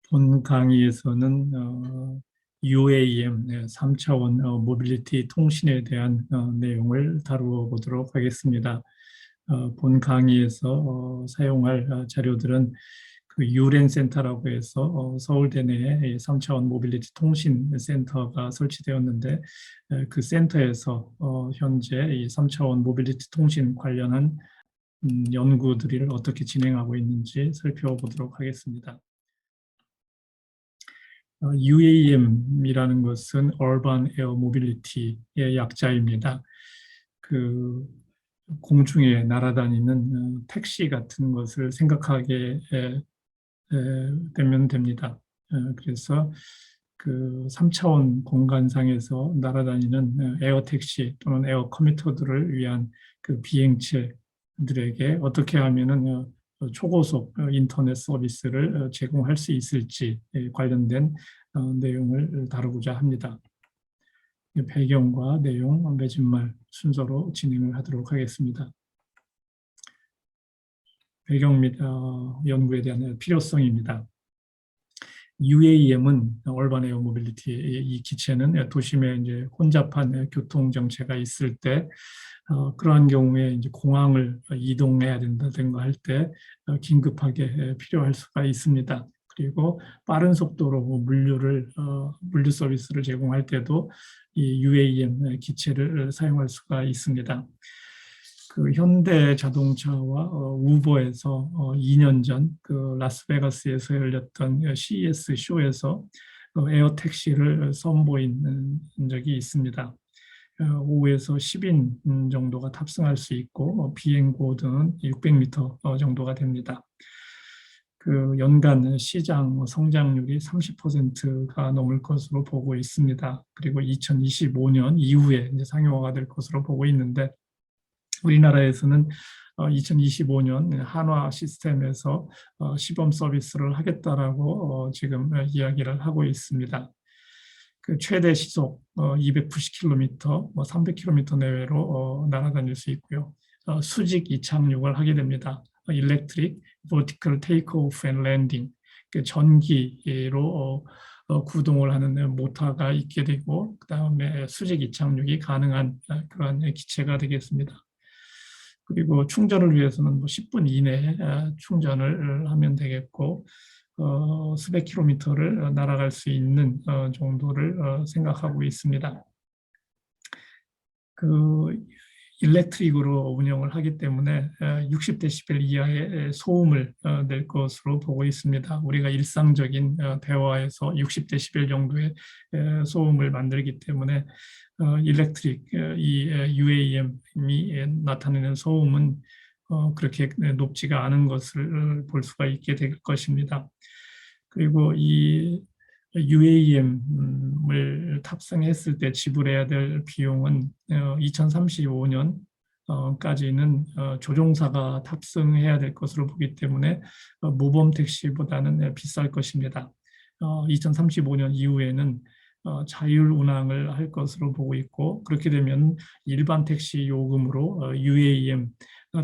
본 강의에서는 UAM, 3차원 모빌리티 통신에 대한 내용을 다루어 보도록 하겠습니다. 본 강의에서 사용할 자료들은 그 유렌 센터라고 해서 서울대 내에 3차원 모빌리티 통신 센터가 설치되었는데, 그 센터에서 현재 이 3차원 모빌리티 통신 관련한 연구들을 어떻게 진행하고 있는지 살펴보도록 하겠습니다. UAM이라는 것은 Urban Air Mobility의 약자입니다. 그 공중에 날아다니는 택시 같은 것을 생각하게 되면 됩니다. 그래서 그 3차원 공간상에서 날아다니는 에어 택시 또는 에어 커뮤터들을 위한 그 비행체들에게 어떻게 하면은 초고속 인터넷 서비스를 제공할 수 있을지 관련된 내용을 다루고자 합니다. 배경과 내용, 맺은말 순서로 진행을 하도록 하겠습니다. 배경 및 연구에 대한 필요성입니다. UAM은 얼반 에어 모빌리티, 이 기체는 도심에 이제 혼잡한 교통 정체가 있을 때 그러한 경우에 이제 공항을 이동해야 된다든가 할 때 긴급하게 필요할 수가 있습니다. 그리고 빠른 속도로 물류 서비스를 제공할 때도 이 UAM 기체를 사용할 수가 있습니다. 그 현대 자동차와 우버에서 2년 전 그 라스베가스에서 열렸던 CES 쇼에서 에어 택시를 선보인 적이 있습니다. 5에서 10인 정도가 탑승할 수 있고 비행 고도는 600m 정도가 됩니다. 그 연간 시장 성장률이 30%가 넘을 것으로 보고 있습니다. 그리고 2025년 이후에 이제 상용화가 될 것으로 보고 있는데, 우리나라에서는 2025년 한화 시스템에서 시범 서비스를 하겠다라고 지금 이야기를 하고 있습니다. 그 최대 시속 290km, 300km 내외로 날아다닐 수 있고요. 수직 이착륙을 하게 됩니다. Electric Vertical Takeoff and Landing, 전기로 구동을 하는 모터가 있게 되고, 그 다음에 수직 이착륙이 가능한 그런 기체가 되겠습니다. 그리고 충전을 위해서는 10분 이내에 충전을 하면 되겠고, 수백 킬로미터를 날아갈 수 있는 정도를 생각하고 있습니다. 그 일렉트릭으로 운영을 하기 때문에 60데시벨 이하의 소음을 낼 것으로 보고 있습니다. 우리가 일상적인 대화에서 60데시벨 정도의 소음을 만들기 때문에 일렉트릭, 이 UAM이 나타내는 소음은 그렇게 높지가 않은 것을 볼 수가 있게 될 것입니다. 그리고 이 UAM을 탑승했을 때 지불해야 될 비용은 2035년까지는 조종사가 탑승해야 될 것으로 보기 때문에 모범 택시보다는 비쌀 것입니다. 2035년 이후에는 자율 운항을 할 것으로 보고 있고, 그렇게 되면 일반 택시 요금으로 UAM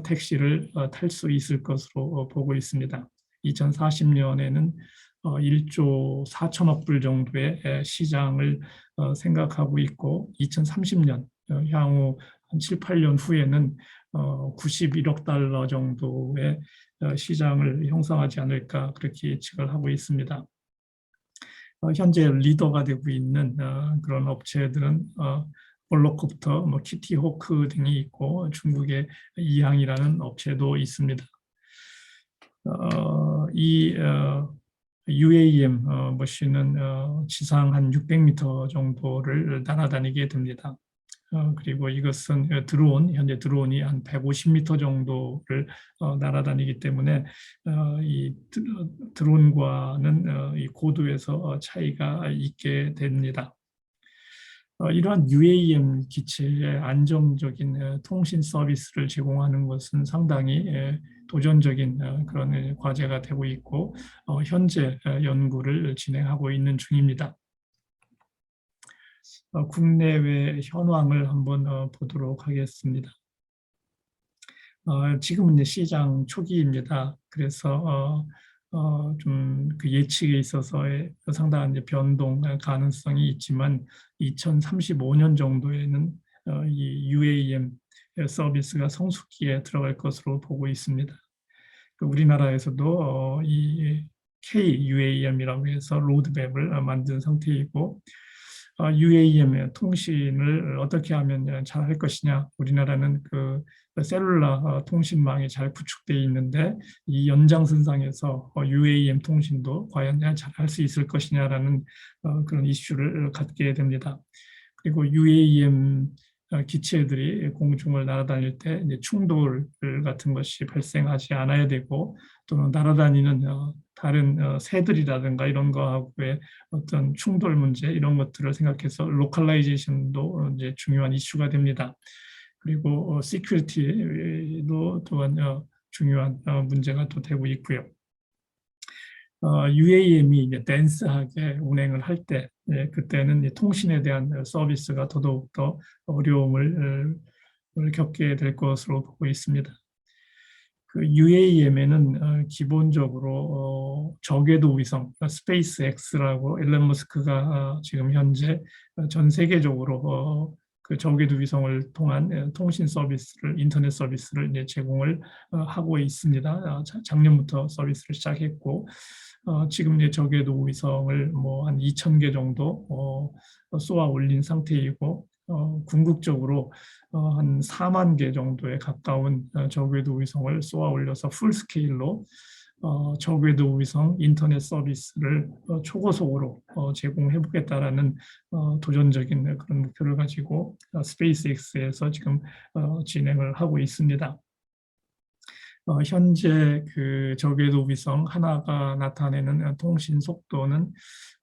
택시를 탈 수 있을 것으로 보고 있습니다. 2040년에는 1조 4천억 불 정도의 시장을 생각하고 있고, 2030년 향후 한 7, 8년 후에는 91억 달러 정도의 시장을 형성하지 않을까 그렇게 예측을 하고 있습니다. 현재 리더가 되고 있는 그런 업체들은 볼로콥터, 키티호크 등이 있고, 중국의 이항이라는 업체도 있습니다. 이 UAM 머신은 지상 한 600m 정도를 날아다니게 됩니다. 그리고 이것은 현재 드론이 한 150m 정도를 날아다니기 때문에 이 드론과는 이 고도에서 차이가 있게 됩니다. 이러한 UAM 기체의 안정적인 통신 서비스를 제공하는 것은 상당히 도전적인 그런 과제가 되고 있고, 현재 연구를 진행하고 있는 중입니다. 국내외 현황을 한번 보도록 하겠습니다. 지금은 이제 시장 초기입니다. 그래서 좀 그 예측에 있어서의 상당한 이제 변동 가능성이 있지만 2035년 정도에는 이 UAM 서비스가 성숙기에 들어갈 것으로 보고 있습니다. 우리나라에서도 이 KUAM이라고 해서 로드맵을 만든 상태이고, UAM 통신을 어떻게 하면 잘 할 것이냐. 우리나라는 그 셀룰라 통신망이 잘 구축되어 있는데 이 연장선상에서 UAM 통신도 과연 잘 할 수 있을 것이냐라는 그런 이슈를 갖게 됩니다. 그리고 UAM 기체들이 공중을 날아다닐 때 이제 충돌 같은 것이 발생하지 않아야 되고, 또는 날아다니는 다른 새들이라든가 이런 거하고의 어떤 충돌 문제, 이런 것들을 생각해서 로컬라이제이션도 이제 중요한 이슈가 됩니다. 그리고 시큐리티도 또한 중요한 문제가 또 되고 있고요. UAM이 이제 댄스하게 운행을 할 때, 그때는 통신에 대한 서비스가 더더욱더 어려움을 겪게 될 것으로 보고 있습니다. 그 UAM에는 기본적으로 저궤도 위성, 스페이스 X라고 일론 머스크가 지금 현재 전 세계적으로 그 저궤도 위성을 통한 통신 서비스를, 인터넷 서비스를 이제 제공을 하고 있습니다. 작년부터 서비스를 시작했고, 지금 이제 저궤도 위성을 뭐 한 2,000개 정도 쏘아 올린 상태이고, 궁극적으로 한 4만 개 정도에 가까운 저궤도 위성을 쏘아 올려서 풀 스케일로 저궤도 위성 인터넷 서비스를 초고속으로 제공해 보겠다라는 도전적인 그런 목표를 가지고 스페이스X에서 지금 진행을 하고 있습니다. 현재 그 저궤도 위성 하나가 나타내는 통신 속도는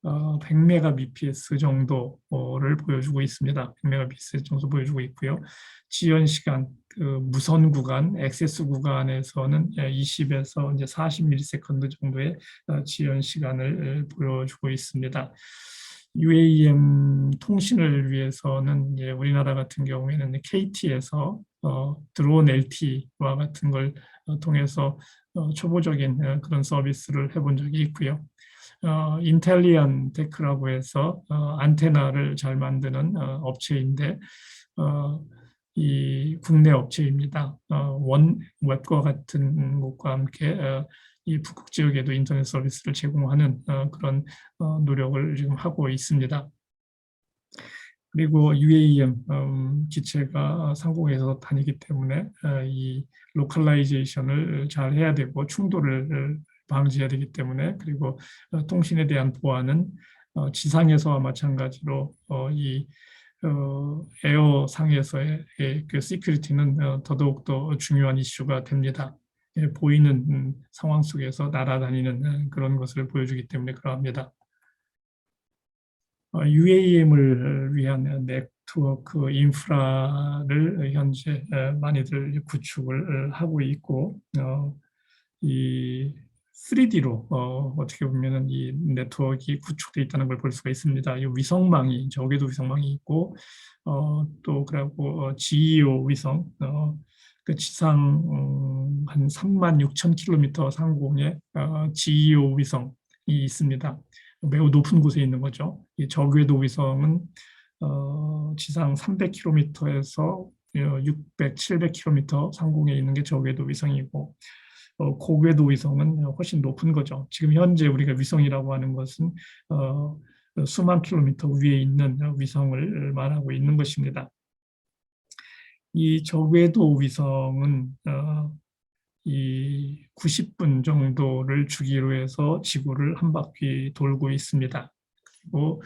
100mbps 정도를 보여주고 있습니다. 100mbps 정도 보여주고 있고요. 지연 시간, 그 무선 구간, 액세스 구간에서는 20에서 이제 40ms 정도의 지연 시간을 보여주고 있습니다. UAM 통신을 위해서는 이제 우리나라 같은 경우에는 KT에서 드론 LTE와 같은 걸 통해서 초보적인 그런 서비스를 해본 적이 있고요. 인텔리언 테크라고 해서 안테나를 잘 만드는 업체인데, 이 국내 업체입니다. 원웹과 같은 곳과 함께 이 북극 지역에도 인터넷 서비스를 제공하는 그런 노력을 지금 하고 있습니다. 그리고 UAM 기체가 상공에서 다니기 때문에 이 로컬라이제이션을 잘 해야 되고, 충돌을 방지해야 되기 때문에, 그리고 통신에 대한 보안은 지상에서와 마찬가지로 이 에어 상에서의 그 시큐리티는 더더욱더 중요한 이슈가 됩니다. 보이는 상황 속에서 날아다니는 그런 것을 보여주기 때문에 그러합니다. UAM을 위한 네트워크 인프라를 현재 많이들 구축을 하고 있고, 이 3D로 어떻게 보면은 이 네트워크가 구축되어 있다는 걸 볼 수가 있습니다. 이 위성망이, 저궤도 위성망이 있고, 또 그리고 GEO 위성, 그 지상 한 36,000km 상공에 GEO 위성이 있습니다. 매우 높은 곳에 있는 거죠. 이 저궤도 위성은 지상 300km에서 600, 700km 상공에 있는 게 저궤도 위성이고, 고궤도 위성은 훨씬 높은 거죠. 지금 현재 우리가 위성이라고 하는 것은 수만 킬로미터 위에 있는 위성을 말하고 있는 것입니다. 이 저궤도 위성은 이 90분 정도를 주기로 해서 지구를 한 바퀴 돌고 있습니다. 그리고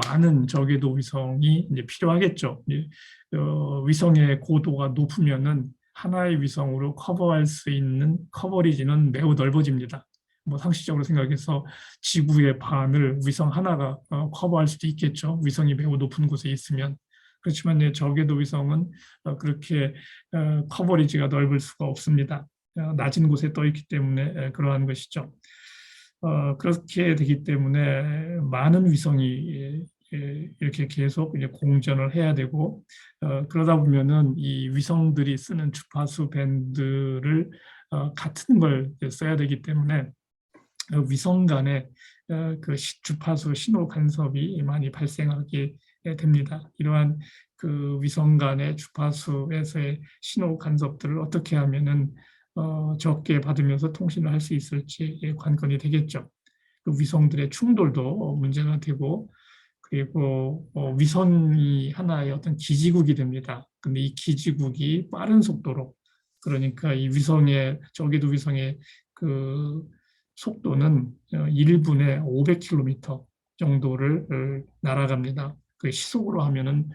많은 저궤도 위성이 이제 필요하겠죠. 위성의 고도가 높으면은 하나의 위성으로 커버할 수 있는 커버리지는 매우 넓어집니다. 뭐 상식적으로 생각해서 지구의 반을 위성 하나가 커버할 수도 있겠죠. 위성이 매우 높은 곳에 있으면. 그렇지만 저궤도 위성은 그렇게 커버리지가 넓을 수가 없습니다. 낮은 곳에 떠 있기 때문에 그러한 것이죠. 그렇게 되기 때문에 많은 위성이 이렇게 계속 이제 공전을 해야 되고, 그러다 보면은 이 위성들이 쓰는 주파수 밴드를 같은 걸 써야 되기 때문에 위성 간의 그 주파수 신호 간섭이 많이 발생하게 됩니다. 이러한 그 위성 간의 주파수에서의 신호 간섭들을 어떻게 하면은 적게 받으면서 통신을 할 수 있을지 관건이 되겠죠. 그 위성들의 충돌도 문제가 되고, 그리고 위성이 하나의 어떤 기지국이 됩니다. 근데 이 기지국이 빠른 속도로, 그러니까 이 위성의, 저기도 위성의 그 속도는 1분에 500km 정도를 날아갑니다. 그 시속으로 하면은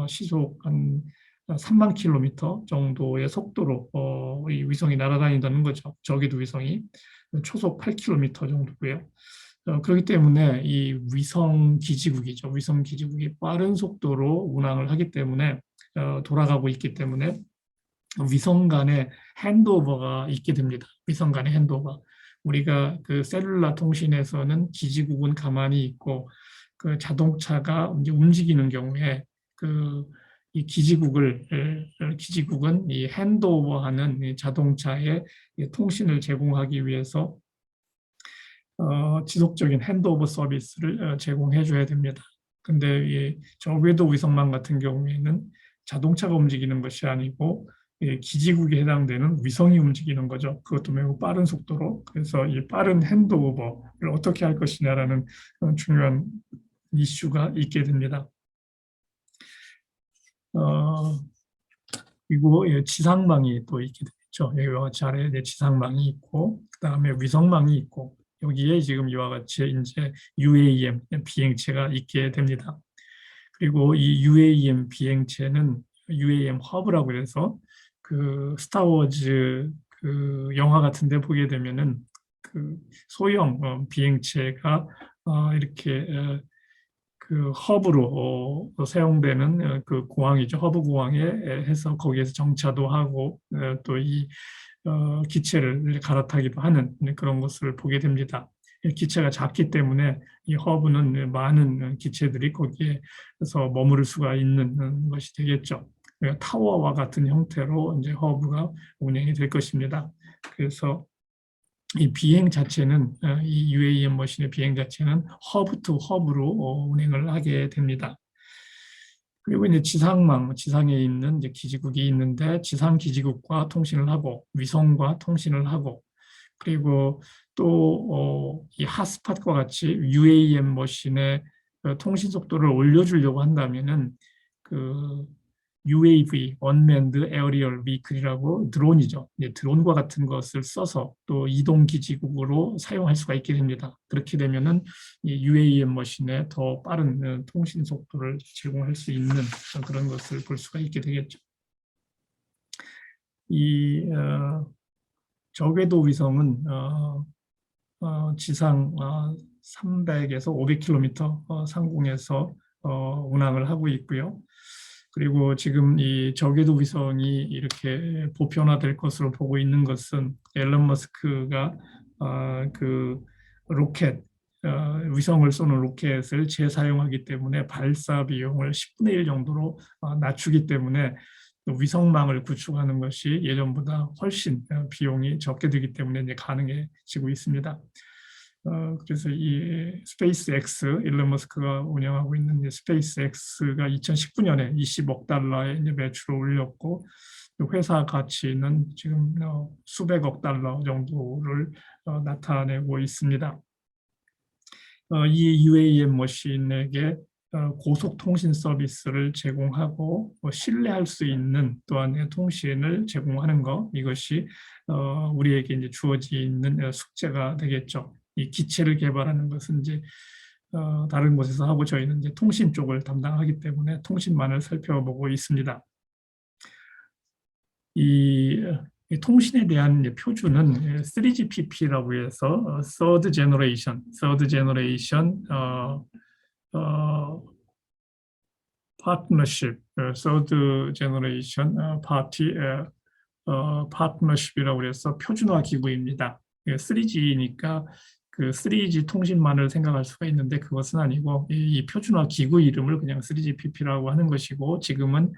시속 한 3만 킬로미터 정도의 속도로 이 위성이 날아다닌다는 거죠. 저기도 위성이 초속 8km 정도고요. 그렇기 때문에 이 위성 기지국이죠. 위성 기지국이 빠른 속도로 운항을 하기 때문에 돌아가고 있기 때문에 위성 간의 핸드오버가 있게 됩니다. 위성 간의 핸드오버. 우리가 그 셀룰라 통신에서는 기지국은 가만히 있고 그 자동차가 이제 움직이는 경우에 그 이 기지국은 이 핸드오버하는 이 자동차의 통신을 제공하기 위해서 지속적인 핸드오버 서비스를 제공해 줘야 됩니다. 근데 이 저궤도 위성망 같은 경우에는 자동차가 움직이는 것이 아니고 기지국에 해당되는 위성이 움직이는 거죠. 그것도 매우 빠른 속도로. 그래서 이 빠른 핸드오버를 어떻게 할 것이냐라는 중요한 이슈가 있게 됩니다. 그리고 지상망이 또 있게 되겠죠. 여기와 같이 아래에 지상망이 있고, 그 다음에 위성망이 있고, 여기에 지금 이와 같이 이제 UAM 비행체가 있게 됩니다. 그리고 이 UAM 비행체는 UAM 허브라고 해서 그 스타워즈 그 영화 같은 데 보게 되면은 그 소형 비행체가 이렇게 그 허브로 사용되는 그 공항이죠. 허브 공항에 해서 거기에서 정차도 하고 또 이 기체를 갈아타기도 하는 그런 것을 보게 됩니다. 기체가 작기 때문에 이 허브는 많은 기체들이 거기에서 머무를 수가 있는 것이 되겠죠. 타워와 같은 형태로 이제 허브가 운영이 될 것입니다. 그래서 이 비행 자체는 이 UAM 머신의 비행 자체는 허브 투 허브로 운행을 하게 됩니다. 그리고 이제 지상망, 지상에 있는 이제 기지국이 있는데 지상 기지국과 통신을 하고 위성과 통신을 하고 그리고 또 이 핫스팟과 같이 UAM 머신의 통신 속도를 올려주려고 한다면은 그 UAV, Unmanned Aerial Vehicle이라고 드론이죠. 드론과 같은 것을 써서 또 이동 기지국으로 사용할 수가 있게 됩니다. 그렇게 되면은 이 UAM 머신에 더 빠른 통신 속도를 제공할 수 있는 그런 것을 볼 수가 있게 되겠죠. 이 저궤도 위성은 지상 300에서 500km 상공에서 운항을 하고 있고요. 그리고 지금 이 저궤도 위성이 이렇게 보편화될 것으로 보고 있는 것은 앨런 머스크가 그 로켓, 위성을 쏘는 로켓을 재사용하기 때문에 발사 비용을 10분의 1 정도로 낮추기 때문에 위성망을 구축하는 것이 예전보다 훨씬 비용이 적게 되기 때문에 이제 가능해지고 있습니다. 그래서 이 스페이스X, 일론 머스크가 운영하고 있는 스페이스X가 2019년에 20억 달러의 이제 매출을 올렸고 회사 가치는 지금 수백억 달러 정도를 나타내고 있습니다. 이 UAM 머신에게 고속 통신 서비스를 제공하고 신뢰할 수 있는 또한 통신을 제공하는 것, 이것이 우리에게 이제 주어지는 숙제가 되겠죠. 이 기체를 개발하는 것은 이제 다른 곳에서 하고 저희는 이제 통신 쪽을 담당하기 때문에 통신만을 살펴보고 있습니다. 이 통신에 대한 표준은 3GPP라고 해서 Third Generation Partnership, Third Generation Partnership이라고 해서 표준화 기구입니다. 3G니까 그 3G 통신만을 생각할 수가 있는데 그것은 아니고 이 표준화 기구 이름을 그냥 3GPP라고 하는 것이고 지금은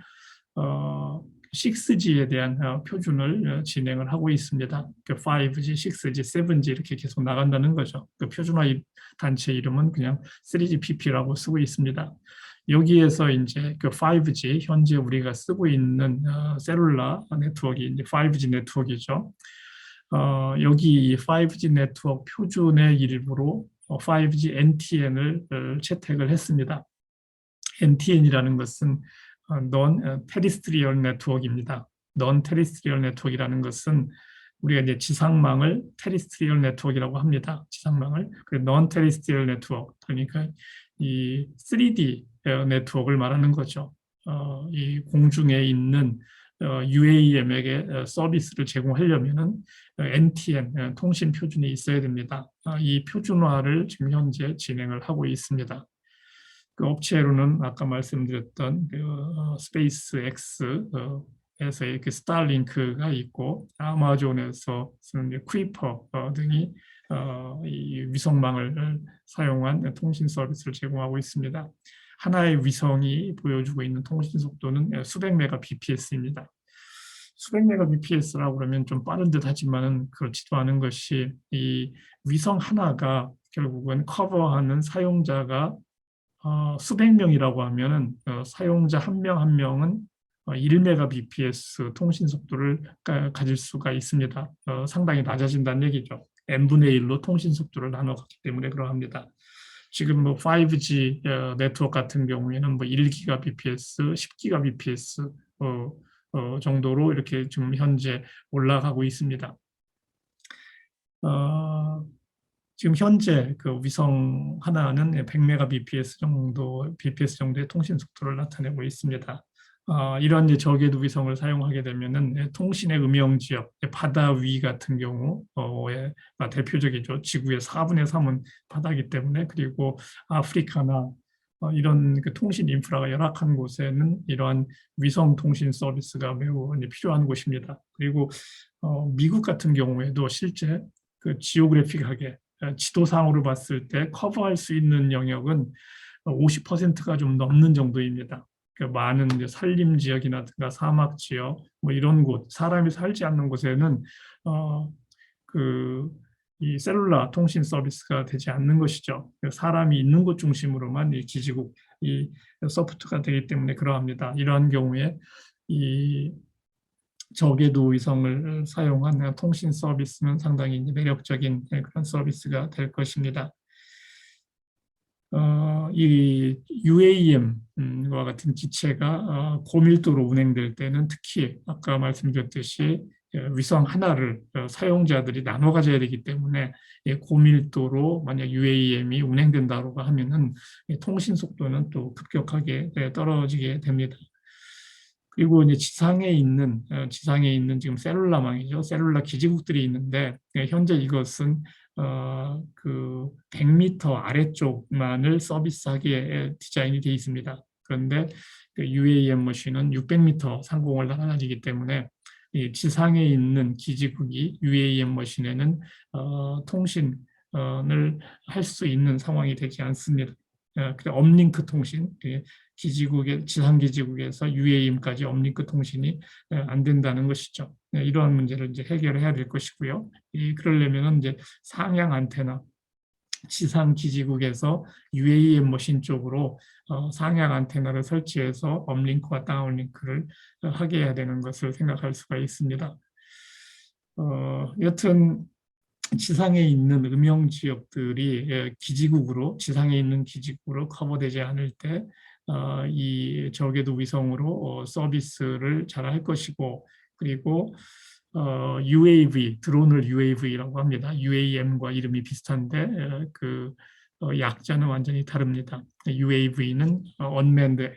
6G에 대한 표준을 진행을 하고 있습니다. 5G, 6G, 7G 이렇게 계속 나간다는 거죠. 그 표준화 단체 이름은 그냥 3GPP라고 쓰고 있습니다. 여기에서 이제 5G, 현재 우리가 쓰고 있는 셀룰라 네트워크, 이제 5G 네트워크이죠. 여기 5G 네트워크 표준의 일부로 5G NTN을 채택을 했습니다. NTN이라는 것은 Non-Terrestrial Network입니다. Non-Terrestrial Network이라는 것은 우리가 이제 지상망을 Terrestrial Network이라고 합니다. 지상망을. Non-Terrestrial Network, 그러니까 이 3D 네트워크를 말하는 거죠. 이 공중에 있는 UAM에게 서비스를 제공하려면은 NTN 통신 표준이 있어야 됩니다. 이 표준화를 지금 현재 진행을 하고 있습니다. 그 업체로는 아까 말씀드렸던 스페이스X에서의 그 스타링크가 있고, 아마존에서 쓰는 쿠이퍼 등이 이 위성망을 사용한 통신 서비스를 제공하고 있습니다. 하나의 위성이 보여주고 있는 통신 속도는 수백 메가 bps입니다. 수백 메가 bps라고 그러면 좀 빠른 듯 하지만은 그렇지도 않은 것이, 이 위성 하나가 결국은 커버하는 사용자가 수백 명이라고 하면은 사용자 한 명 한 명은 1메가 bps 통신 속도를 가질 수가 있습니다. 상당히 낮아진다는 얘기죠. n분의 1로 통신 속도를 나눠갔기 때문에 그러합니다. 지금 뭐 5G 네트워크 같은 경우에는 뭐 1GBps, 10GBps 정도로 이렇게 지금 현재 올라가고 있습니다. 지금 현재 그 위성 하나는 100메가bps 정도의 통신 속도를 나타내고 있습니다. 이런 이제 저궤도 위성을 사용하게 되면은 통신의 음영 지역, 바다 위 같은 경우에 대표적이죠. 지구의 4분의 3은 바다이기 때문에, 그리고 아프리카나 이런 그 통신 인프라가 열악한 곳에는 이러한 위성 통신 서비스가 매우 필요한 곳입니다. 그리고 미국 같은 경우에도 실제 그 지오그래픽하게 지도상으로 봤을 때 커버할 수 있는 영역은 50%가 좀 넘는 정도입니다. 많은 이제 산림 지역이나 사막 지역, 뭐 이런 곳, 사람이 살지 않는 곳에는 이 셀룰라 통신 서비스가 되지 않는 것이죠. 사람이 있는 곳 중심으로만 이 기지국, 이 소프트가 되기 때문에 그러합니다. 이러한 경우에 이 저궤도 위성을 사용한 통신 서비스는 상당히 매력적인 그런 서비스가 될 것입니다. 이 UAM과 같은 기체가 고밀도로 운행될 때는 특히 아까 말씀드렸듯이 위성 하나를 사용자들이 나눠 가져야 되기 때문에 고밀도로 만약 UAM이 운행된다고 하면은 통신 속도는 또 급격하게 떨어지게 됩니다. 그리고 이제 지상에 있는 지금 셀룰라망이죠. 셀룰라 기지국들이 있는데 현재 이것은 그 100m 아래쪽만을 서비스하기에 디자인이 되어 있습니다. 그런데 그 UAM 머신은 600m 상공을 날아다니기 때문에 이 지상에 있는 기지국이 UAM 머신에는 통신을 할 수 있는 상황이 되지 않습니다. 업링크 통신, 지상 기지국에서 UAM까지 업링크 통신이 안 된다는 것이죠. 이러한 문제를 이제 해결해야 될 것이고요. 그러려면 이제 상향 안테나, 지상 기지국에서 UAM 머신 쪽으로 상향 안테나를 설치해서 업링크와 다운링크를 하게 해야 되는 것을 생각할 수가 있습니다. 여튼 지상에 있는 음영 지역들이 지상에 있는 기지국으로 커버되지 않을 때 이 저궤도 위성으로 서비스를 잘 할 것이고, 그리고 UAV, 드론을 UAV라고 합니다. UAM과 이름이 비슷한데 그 약자는 완전히 다릅니다. UAV는 Unmanned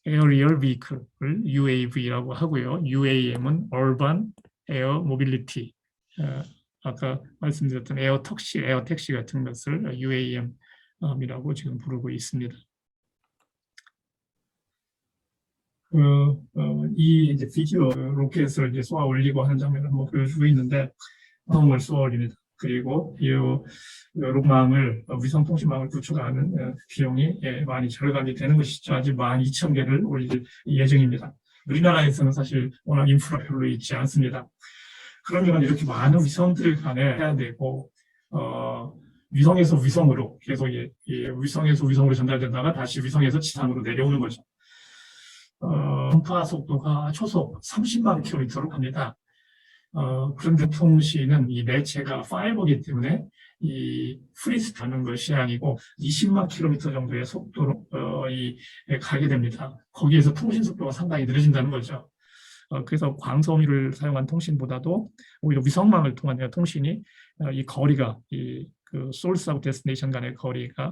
Aerial Vehicle을 UAV라고 하고요. UAM은 Urban Air Mobility, 아까 말씀드렸던 에어택시 같은 것을 UAM이라고 지금 부르고 있습니다. 이 이제 비디오 로켓을 이제 쏘아 올리고 하는 장면을 한번 보여주고 있는데, 위성을 쏘아 올립니다. 그리고 이 위성통신망을 구축하는 비용이 많이 절감이 되는 것이죠. 아직 12,000개를 올릴 예정입니다. 우리나라에서는 사실 워낙 인프라 별로 있지 않습니다. 그러면 이렇게 많은 위성들 간에 해야 되고, 위성에서 위성으로 계속 위성에서 위성으로 전달되다가 다시 위성에서 지상으로 내려오는 거죠. 전파 속도가 초속 30만 킬로미터로 갑니다. 그런데 통신은 이 매체가 파이버이기 때문에 이 프리스타는 것이 아니고 20만 킬로미터 정도의 속도로 가게 됩니다. 거기에서 통신 속도가 상당히 느려진다는 거죠. 그래서 광섬유를 사용한 통신보다도 오히려 위성망을 통한 통신이 이 거리가 그 소스하고 데스티네이션 간의 거리가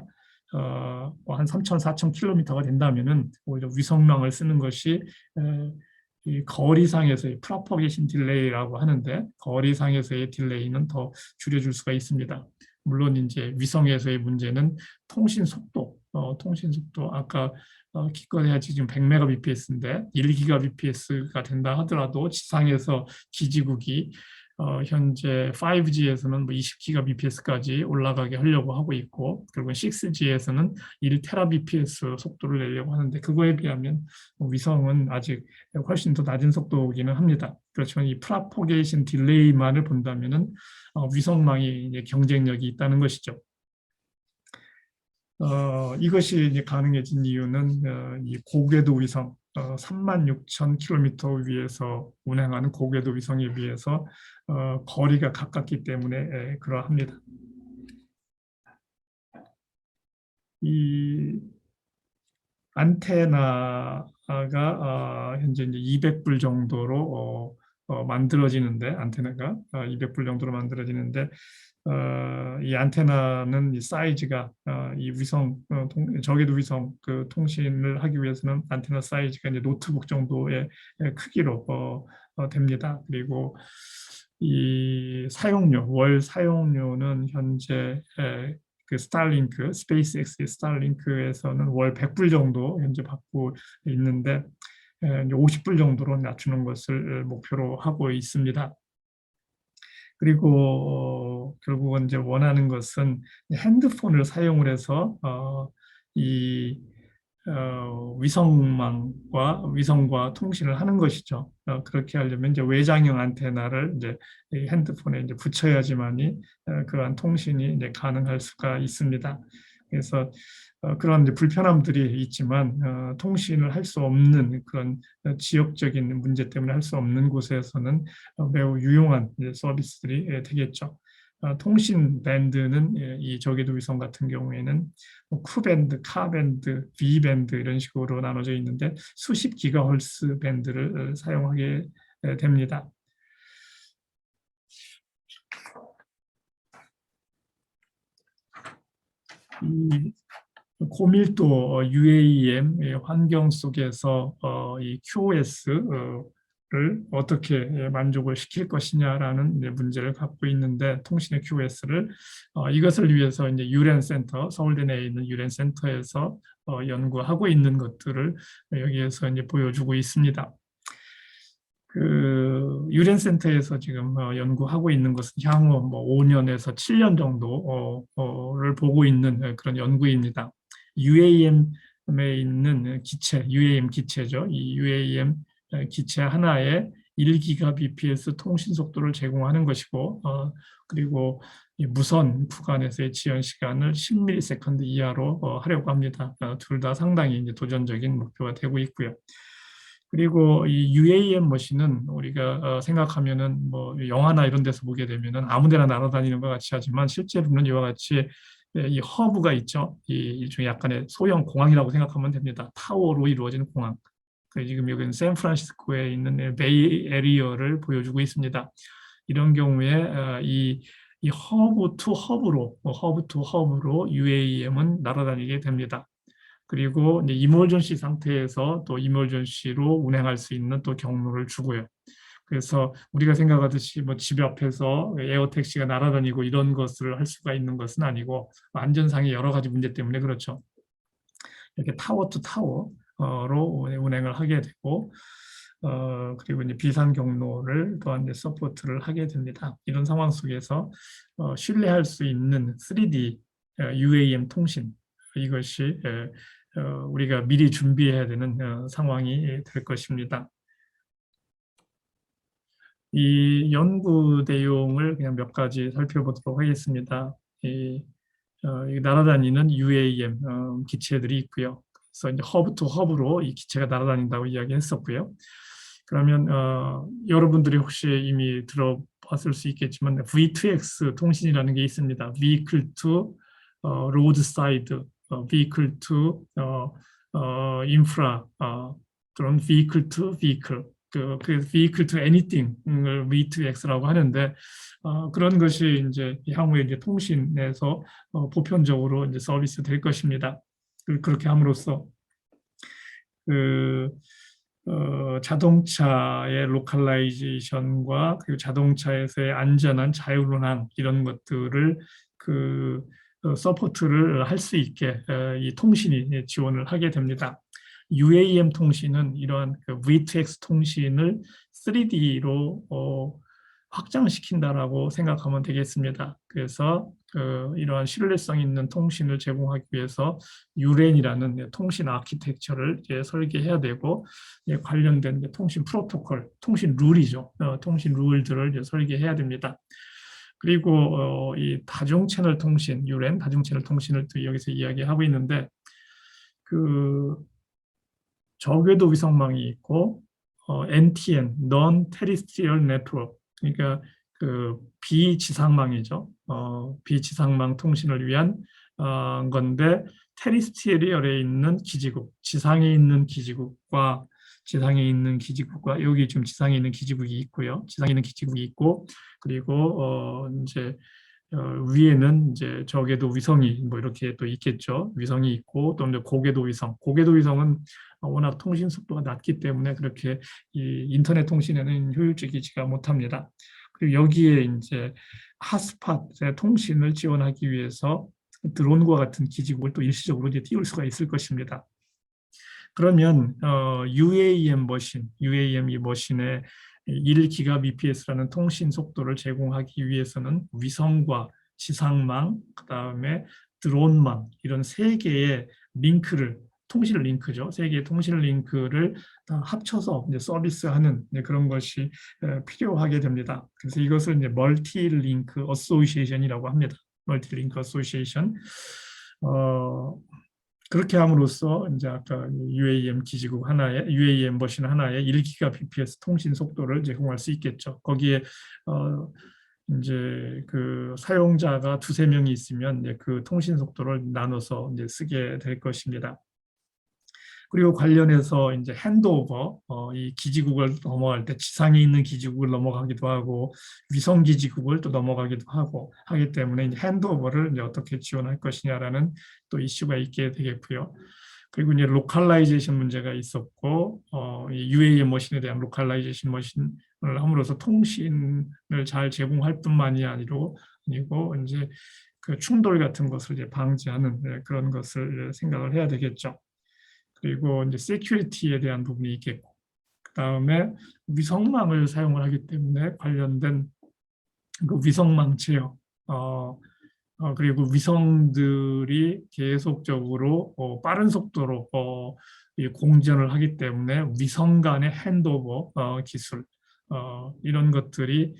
한 3,000, 4,000km가 된다면은 오히려 위성망을 쓰는 것이 이 거리상에서의 프로퍼게이션 딜레이라고 하는데 거리상에서의 딜레이는 더 줄여줄 수가 있습니다. 물론 이제 위성에서의 문제는 통신 속도, 아까 기껏해야 지금 100Mbps인데 1GBps가 된다 하더라도 지상에서 기지국이 현재 5G에서는 뭐 20GBps까지 올라가게 하려고 하고 있고, 그리고 6G에서는 1TBps 속도를 내려고 하는데, 그거에 비하면 위성은 아직 훨씬 더 낮은 속도이기는 합니다. 그렇지만 이 프로포게이션 딜레이만을 본다면은 위성망이 이제 경쟁력이 있다는 것이죠. 이것이 이제 가능해진 이유는 이 고궤도 위성, 36,000km 위에서 운행하는 고궤도 위성에 비해서 거리가 가깝기 때문에 그러합니다. 이 안테나가 현재 이제 200불 정도로 만들어지는데, 안테나가 200불 정도로 만들어지는데, 이 안테나는 이 사이즈가 이 위성 저궤도 위성 그 통신을 하기 위해서는 안테나 사이즈가 이제 노트북 정도의 크기로 됩니다. 그리고 이 사용료, 월 사용료는 현재 그 스타링크, 스페이스X의 스타링크에서는 월 100불 정도 현재 받고 있는데, 이제 50불 정도로 낮추는 것을 목표로 하고 있습니다. 그리고 결국은 이제 원하는 것은 핸드폰을 사용을 해서 이 위성과 통신을 하는 것이죠. 그렇게 하려면 이제 외장형 안테나를 이제 핸드폰에 이제 붙여야지만이 그러한 통신이 이제 가능할 수가 있습니다. 그래서 그런 이제 불편함들이 있지만 통신을 할 수 없는 그런 지역적인 문제 때문에 할 수 없는 곳에서는 매우 유용한 서비스들이 되겠죠. 통신 밴드는 이 저궤도 위성 같은 경우에는 Q밴드, K밴드, V밴드 이런 식으로 나눠져 있는데 수십 기가헤르츠 밴드를 사용하게 됩니다. 이 고밀도 UAM 환경 속에서 이 QoS를 어떻게 만족을 시킬 것이냐라는 문제를 갖고 있는데, 통신의 QoS를 이것을 위해서 이제 유렌 센터, 서울대 내에 있는 유렌 센터에서 연구하고 있는 것들을 여기에서 이제 보여주고 있습니다. 그 유렌 센터에서 지금 연구하고 있는 것은 향후 뭐 5년에서 7년 정도를 보고 있는 그런 연구입니다. UAM에 있는 기체, UAM 기체죠. 이 UAM 기체 하나에 1GBps 통신 속도를 제공하는 것이고, 그리고 무선 구간에서의 지연 시간을 10ms 이하로 하려고 합니다. 둘 다 상당히 이제 도전적인 목표가 되고 있고요. 그리고 이 UAM 머신은 우리가 생각하면은 뭐 영화나 이런 데서 보게 되면은 아무데나 날아다니는 것 같이 하지만, 실제로는 이와 같이 이 허브가 있죠. 이 일종의 약간의 소형 공항이라고 생각하면 됩니다. 타워로 이루어진 공항. 지금 여기는 샌프란시스코에 있는 베이 에리어를 보여주고 있습니다. 이런 경우에 이 허브 투 허브로 UAM은 날아다니게 됩니다. 그리고 이제 이멀전시 상태에서 또 이멀전시로 운행할 수 있는 또 경로를 주고요. 그래서 우리가 생각하듯이 뭐 집 앞에서 에어택시가 날아다니고 이런 것을 할 수가 있는 것은 아니고, 안전상의 여러 가지 문제 때문에 그렇죠. 이렇게 타워 투 타워로 운행을 하게 되고, 그리고 이제 비상 경로를 또한 이제 서포트를 하게 됩니다. 이런 상황 속에서 신뢰할 수 있는 3D UAM 통신, 이것이 우리가 미리 준비해야 되는 상황이 될 것입니다. 이 연구 내용을 그냥 몇 가지 살펴보도록 하겠습니다. 이 날아다니는 UAM 기체들이 있고요. 그래서 이제 허브 투 허브로 이 기체가 날아다닌다고 이야기했었고요. 그러면 여러분들이 혹시 이미 들어봤을 수 있겠지만 V2X 통신이라는 게 있습니다. Vehicle to Roadside, Vehicle to Infra, 그런 Vehicle to Vehicle, 그 Vehicle to Anything을 V2X라고 하는데 그런 것이 이제 향후에 이제 통신에서 보편적으로 이제 서비스 될 것입니다. 그렇게 함으로써 그 자동차의 로컬라이제이션과 그리고 자동차에서의 안전한 자율운항 이런 것들을 서포트를 할 수 있게 이 통신이 지원을 하게 됩니다. UAM 통신은 이러한 V2X 통신을 3D로 확장시킨다라고 생각하면 되겠습니다. 그래서 이러한 신뢰성 있는 통신을 제공하기 위해서 유렌이라는 통신 아키텍처를 설계해야 되고 관련된 통신 프로토콜, 통신 룰이죠. 통신 룰들을 설계해야 됩니다. 그리고 이 다중 채널 통신, 유렌 다중 채널 통신을 또 여기서 이야기하고 있는데 저궤도 위성망이 있고 NTN, Non-Terrestrial Network, 그러니까 비지상망이죠. 비지상망 통신을 위한 건데 테리스트리얼에 있는 기지국, 지상에 있는 기지국과 여기 지금 지상에 있는 기지국이 있고요. 지상에 있는 기지국이 있고 그리고 이제 위에는 이제 저궤도 위성이 뭐 이렇게 또 있겠죠. 위성이 있고 또 이제 고궤도 위성은 워낙 통신 속도가 낮기 때문에 그렇게 이 인터넷 통신에는 효율적이지가 못합니다. 그리고 여기에 이제 핫스팟의 통신을 지원하기 위해서 드론과 같은 기지국을 또 일시적으로 이제 띄울 수가 있을 것입니다. 그러면 UAM 이 머신의 1GBps라는 통신 속도를 제공하기 위해서는 위성과 지상망, 그다음에 드론망 이런 세 개의 통신 링크죠. 세 개의 통신 링크를 다 합쳐서 이제 서비스하는 그런 것이 필요하게 됩니다. 그래서 이것을 이제 멀티 링크 어소시에이션이라고 합니다. 멀티 링크 어소시에이션. 그렇게 함으로써 이제 아까 UAM 기지국 하나에 UAM 머신 하나에 1GBps 통신 속도를 제공할 수 있겠죠. 거기에 이제 사용자가 두세 명이 있으면 이제 그 통신 속도를 나눠서 이제 쓰게 될 것입니다. 그리고 관련해서 이제 핸드오버, 이 기지국을 넘어갈 때 지상에 있는 기지국을 넘어가기도 하고 위성 기지국을 또 넘어가기도 하기 때문에 이제 핸드오버를 이제 어떻게 지원할 것이냐라는 또 이슈가 있게 되겠고요. 그리고 이제 로컬라이제이션 문제가 있었고, 이 UAM 머신에 대한 로컬라이제이션 머신을 함으로써 통신을 잘 제공할 뿐만이 아니고 이제 충돌 같은 것을 이제 방지하는 그런 것을 생각을 해야 되겠죠. 그리고 이제 세큐리티에 대한 부분이 있겠고, 그 다음에 위성망을 사용을 하기 때문에 관련된 위성망 제어, 그리고 위성들이 계속적으로 빠른 속도로 공전을 하기 때문에 위성 간의 핸드오버 기술 이런 것들이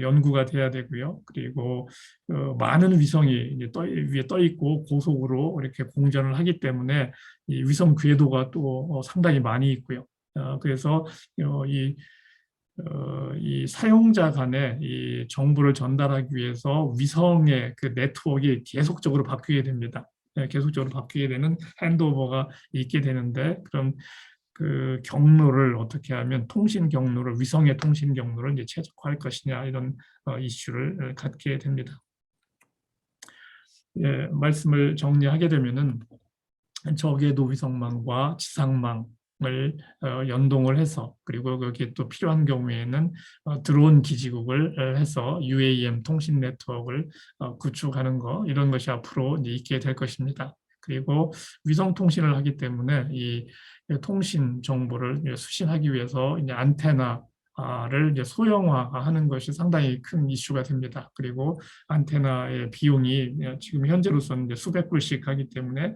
연구가 돼야 되고요. 그리고 많은 위성이 이제 위에 떠 있고 고속으로 이렇게 공전을 하기 때문에 이 위성 궤도가 또 상당히 많이 있고요. 그래서 이 사용자 간의 이 정보를 전달하기 위해서 위성의 네트워크가 계속적으로 바뀌게 됩니다. 계속적으로 바뀌게 되는 핸드오버가 있게 되는데 그럼 경로를 어떻게 하면 위성의 통신 경로를 이제 최적화할 것이냐 이런 이슈를 갖게 됩니다. 예, 말씀을 정리하게 되면은 저궤도 위성망과 지상망을 연동을 해서 그리고 여기에 또 필요한 경우에는 드론 기지국을 해서 UAM 통신 네트워크를 구축하는 이런 것이 앞으로 이제 있게 될 것입니다. 그리고 위성 통신을 하기 때문에 이 통신 정보를 수신하기 위해서 이제 안테나를 이제 소형화하는 것이 상당히 큰 이슈가 됩니다. 그리고 안테나의 비용이 지금 현재로서는 이제 수백 불씩 하기 때문에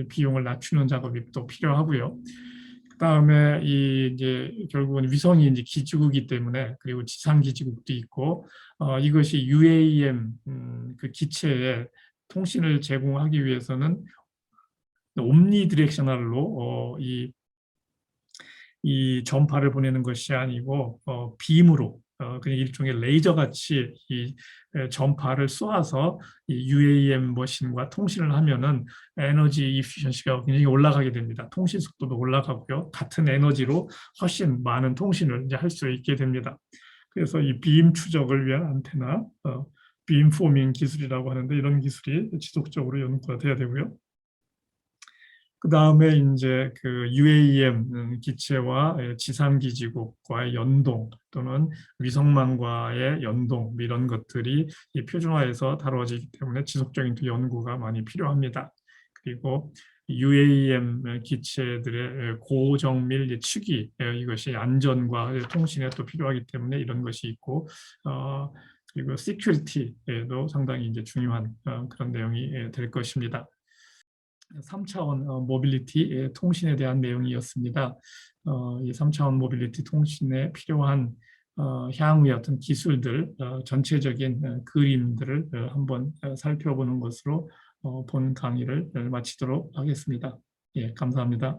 비용을 낮추는 작업이 또 필요하고요. 그다음에 이 이제 결국은 위성이 이제 기지국이기 때문에, 그리고 지상 기지국도 있고, 이것이 UAM 그 기체에 통신을 제공하기 위해서는 옴니 디렉셔널로 이 전파를 보내는 것이 아니고 빔으로, 그냥 일종의 레이저 같이 이 전파를 쏘아서 이 UAM 머신과 통신을 하면은 에너지 이피션시가 굉장히 올라가게 됩니다. 통신 속도도 올라가고요. 같은 에너지로 훨씬 많은 통신을 이제 할 수 있게 됩니다. 그래서 이 빔 추적을 위한 안테나, 빔 포밍 기술이라고 하는데, 이런 기술이 지속적으로 연구가 돼야 되고요. 그 다음에 이제 그 UAM 기체와 지상기지국과의 연동, 또는 위성망과의 연동, 이런 것들이 표준화해서 다루어지기 때문에 지속적인 연구가 많이 필요합니다. 그리고 UAM 기체들의 고정밀 측이, 이것이 안전과 통신에 또 필요하기 때문에 이런 것이 있고, 그리고 시큐리티에도 상당히 이제 중요한 그런 내용이 될 것입니다. 3차원 모빌리티 통신에 대한 내용이었습니다. 이 3차원 모빌리티 통신에 필요한 향후의 어떤 기술들, 전체적인 그림들을 한번 살펴보는 것으로 본 강의를 마치도록 하겠습니다. 예, 감사합니다.